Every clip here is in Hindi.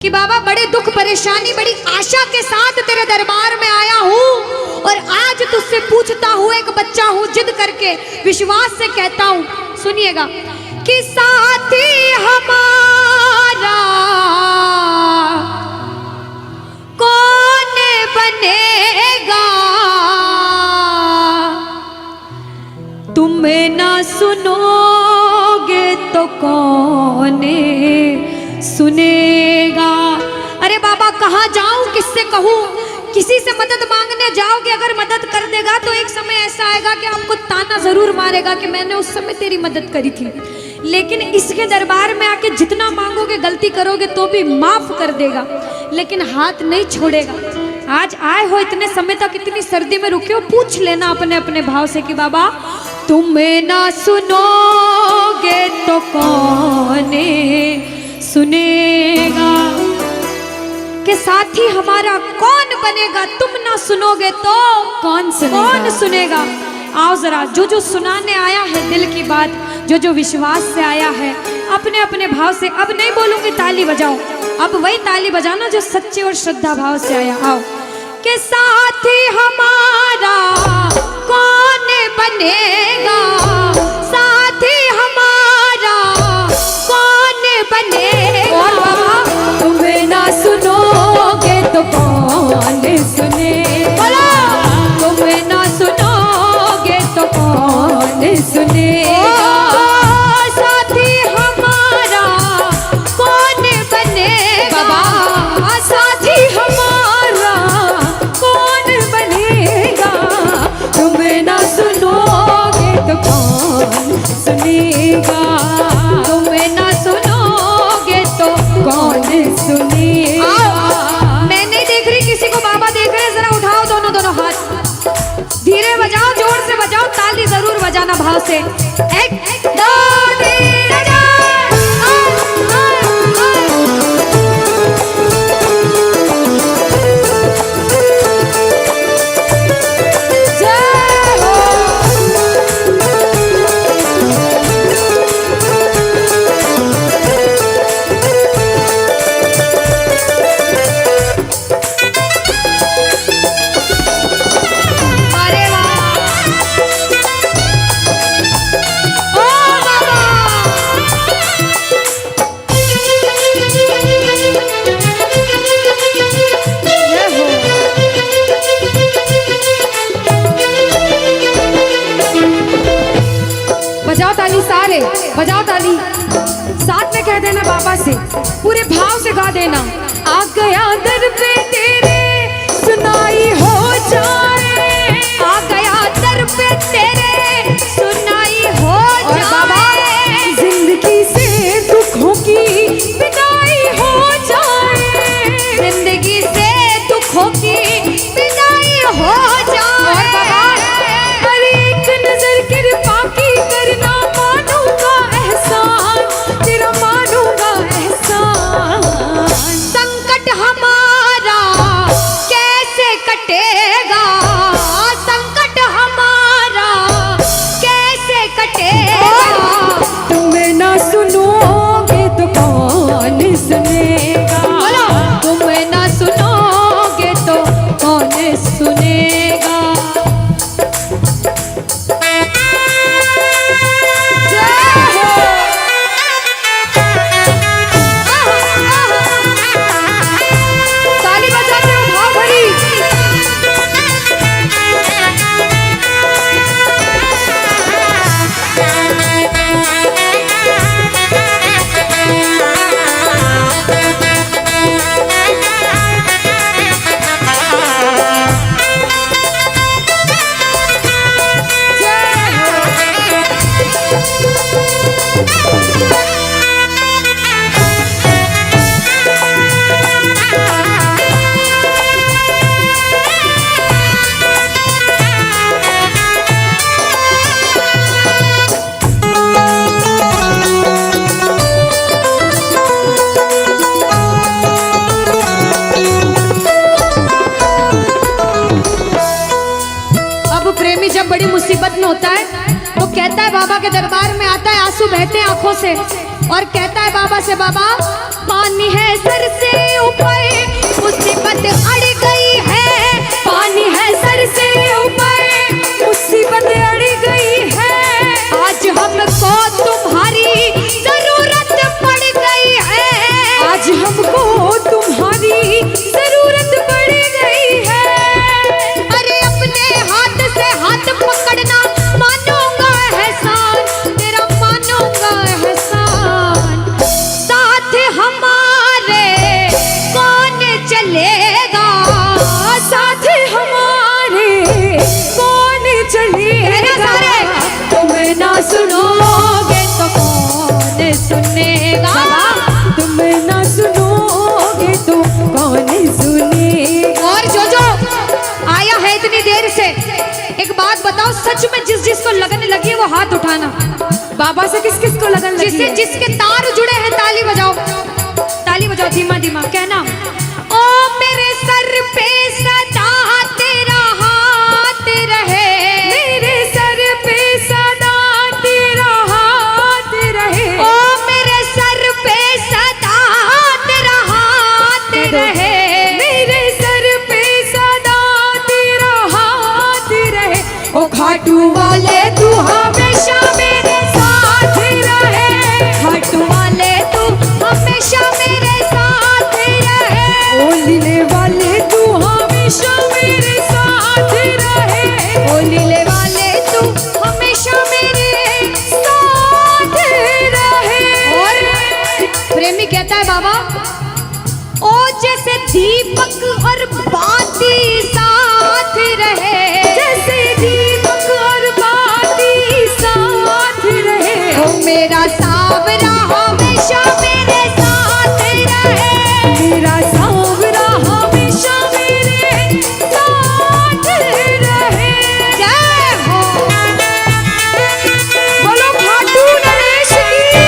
कि बाबा बड़े दुख परेशानी बड़ी आशा के साथ तेरे दरबार में आया हूँ और आज तुझसे पूछता हूँ, एक बच्चा हूँ, जिद करके विश्वास से कहता हूँ, सुनिएगा कि साथी हमारा कौन बनेगा, तुम ना सुनोगे तो कौन सुनेगा। अरे बाबा कहाँ जाऊं, किससे कहूं, किसी से मदद मांगने जाओगे, अगर मदद कर देगा तो एक समय ऐसा आएगा कि आपको ताना जरूर मारेगा कि मैंने उस समय तेरी मदद करी थी, लेकिन इसके दरबार में आके जितना मांगोगे, गलती करोगे तो भी माफ कर देगा, लेकिन हाथ नहीं छोड़ेगा। आज आए हो इतने समय तक, इतनी सर्दी में रुके हो, पूछ लेना अपने अपने भाव से कि बाबा तुम ना सुनोगे तो कौन सुनेगा, कि साथी हमारा कौन बनेगा, तुम ना सुनोगे तो कौन सुनेगा। आओ जरा, जो जो सुनाने आया है दिल की बात, जो जो विश्वास से आया है, अपने अपने भाव से, अब नहीं बोलूंगी ताली बजाओ, अब वही ताली बजाना जो सच्चे और श्रद्धा भाव से आया। आओ कि साथी हमारा कौन बनेगा, साथी हमारा कौन बनेगा, तुम्हें ना सुनोगे तो कौन सुनेगा, तुम्हें ना सुनोगे तो कौन सुनेगा, साथी हमारा कौन बनेगा, साथी हमारा कौन बनेगा, तुम्हें ना सुनोगे तो कौन सुनेगा, तुम्हें ना सुनोगे तो कौन सुनेगा। मैं नहीं देख रही किसी को, बाबा देख रहे हैं, जरा उठाओ दोनों दोनों हाथ, धीरे बजाओ, जोर से बजाओ, ताली जरूर बजाना भाव से। एक दो तीन बजाओ ताली, साथ में कह देना बाबा से, पूरे भाव से गा देना। आ गया दर पे तेरे सुनाई हो जाए, आ गया दर पे तेरे सुनाई हो जाए, जिंदगी से दुखों की विदाई हो जाए, जिंदगी से दुखों की विदाई हो जाए, अरे एक नजर कृपा की करना, मानूंगा एहसान तेरा, मानूंगा एहसान, संकट हमारा कैसे कटेगा, संकट हमारा कैसे कटेगा, तुम्हें ना सुनोगे तो कौन सुनेगा, तुम्हें ना सुनोगे तो कौन सुनेगा। ताली बजाते हो भाव भरी, बड़ी मुसीबत में होता है तो कहता है बाबा के दरबार में आता है, आंसू बहते हैं आंखों से और कहता है बाबा से, बाबा पानी है सर से बाबा से किस किस को लगन लगी है? जिसके तार जुड़े हैं ताली बजाओ, ताली बजाओ धीमा धीमा, कहना ओ मेरे सर पे सदा तेरा हाथ रहे, मेरे सर पे सदा तेरा हाथ रहे, ओ मेरे सर पे सदा तेरा हाथ रहे, मेरे सर पे सदा तेरा हाथ रहे, ओ खाटू वाले तू हमेशा मेरे साथ रहे, खाटू वाले तू हमेशा मेरे साथ रहे, ओ लीले वाले तू हमेशा मेरे साथ रहे, ओ लीले वाले तू हमेशा मेरे साथ रहे। और प्रेमी कहता है बाबा ओ जैसे दीपक और बाती साथ रहे, जैसे दीपक और बाती साथ रहे, ओ मेरा सावरा हमेशा मेरे साथ रहे, मेरा सावरा हमेशा मेरे साथ रहे। जय हो, बोलो खाटू नरेश की।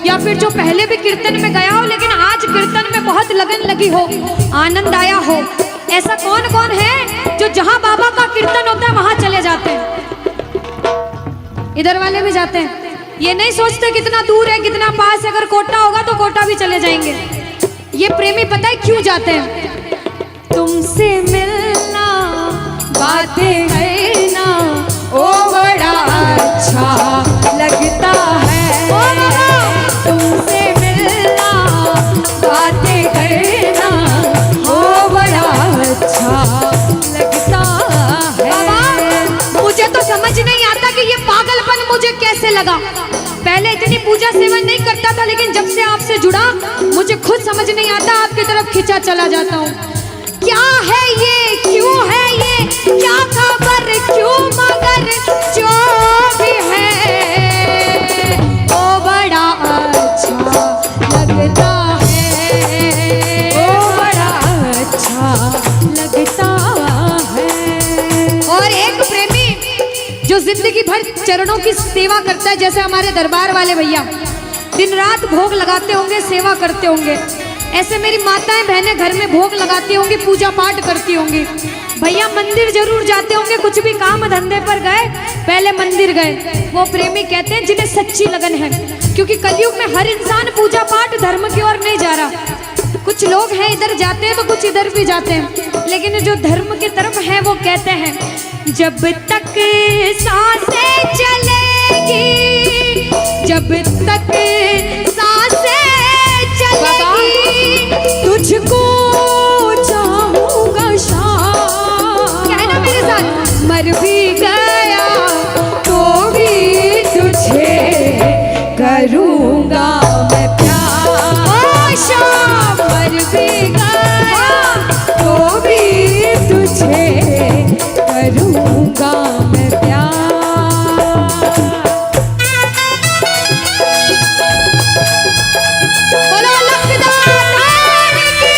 या फिर जो पहले भी कीर्तन में गया हो लेकिन आज कीर्तन में बहुत लगन लगी हो, आनंद आया हो, ऐसा कौन कौन है जो जहां बाबा का कीर्तन होता है वहां चले जाते हैं? इधर वाले भी जाते हैं, ये नहीं सोचते कितना दूर है कितना पास है, अगर कोटा होगा तो कोटा भी चले जाएंगे। ये प्रेमी पता है क्यों जाते हैं? तुमसे मिलना बातें करना ओ बड़ा अच्छा लगता है, तुमसे मिलना बातें करना ओ बड़ा अच्छा लगता है। बाबा मुझे तो समझ नहीं आता कि ये पागलपन मुझे कैसे लगा। पहले इतनी पूजा सेवन नहीं करता था लेकिन जब से आपसे जुड़ा मुझे खुद समझ नहीं आता, आपकी तरफ खिंचा चला जाता हूँ। क्या है ये, क्यों है ये, क्या खबर क्यों, मगर जो भी है ओ बड़ा अच्छा लगता है, ओ बड़ा अच्छा लगता है। और एक प्रेमी जो जिंदगी भर चरणों की सेवा करता है, जैसे हमारे दरबार वाले भैया दिन रात भोग लगाते होंगे, सेवा करते होंगे, ऐसे मेरी माताएं बहनें घर में भोग लगाती होंगी, पूजा पाठ करती होंगी। भैया मंदिर जरूर जाते होंगे, कुछ भी काम धंधे पर गए पहले मंदिर गए। वो प्रेमी कहते हैं जिन्हें सच्ची लगन है, क्योंकि कलयुग में हर इंसान पूजा पाठ धर्म की ओर नहीं जा रहा। कुछ लोग हैं इधर जाते हैं तो कुछ इधर भी जाते हैं, लेकिन जो धर्म की तरफ है वो कहते हैं जब तक सांसें चलेगी, जब तक सांसें चलेगी तुझको चाहूंगा शाम। कहना मेरे साथ, मर भी गया तो भी तुझे करूंगा मैं प्यार। शाम मर भी गया तो भी तुझे करूंगा मैं प्यार। बोलो लखदार की।